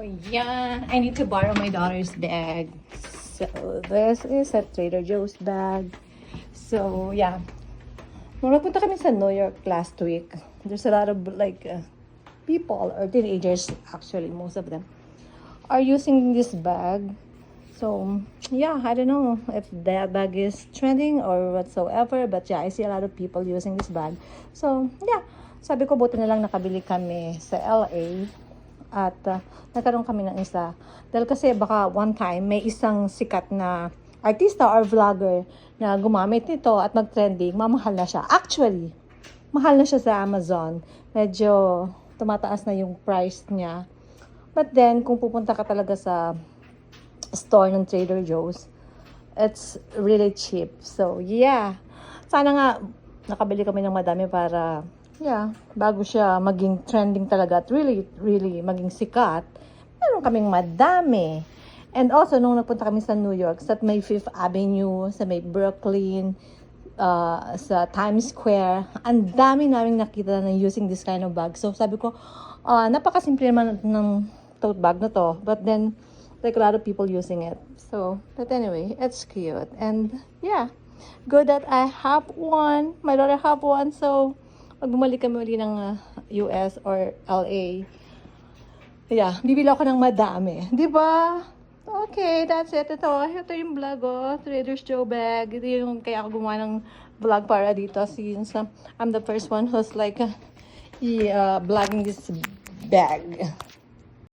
Yeah, I need to borrow my daughter's bag. So, this is a Trader Joe's bag. So, yeah. Nung nagpunta kami sa New York last week, there's a lot of people or teenagers, actually, most of them, are using this bag. So, yeah, I don't know if that bag is trending or whatsoever, but yeah, I see a lot of people using this bag. So, yeah, sabi ko buti na lang nakabili kami sa LA at nagkaroon kami ng isa. Dahil kasi baka one time may isang sikat na artista or vlogger na gumamit nito at mag-trending, mamahal na siya. Actually, mahal na siya sa Amazon. Medyo tumataas na yung price niya. But then, kung pupunta ka talaga sa store ng Trader Joe's, it's really cheap. So, yeah. Sana nga, nakabili kami ng madami para, yeah, bago siya maging trending talaga at really, really maging sikat, meron kaming madami. And also, nung nagpunta kami sa New York, sa may Fifth Avenue, sa may Brooklyn, sa Times Square, ang dami naming nakita na using this kind of bag. So, sabi ko, napakasimple naman ng tote bag na to. But then, like a lot of people using it. So, but anyway, it's cute. And, yeah, good that I have one. My daughter have one. So, pag bumalik kami uli ng US or LA, yeah, bibili ako ng madami. Di ba? Okay, that's it. Ito yung vlog, Trader Joe bag. Ito yung kaya ako gumawa ng vlog para dito since I'm the first one who's like vlogging this bag.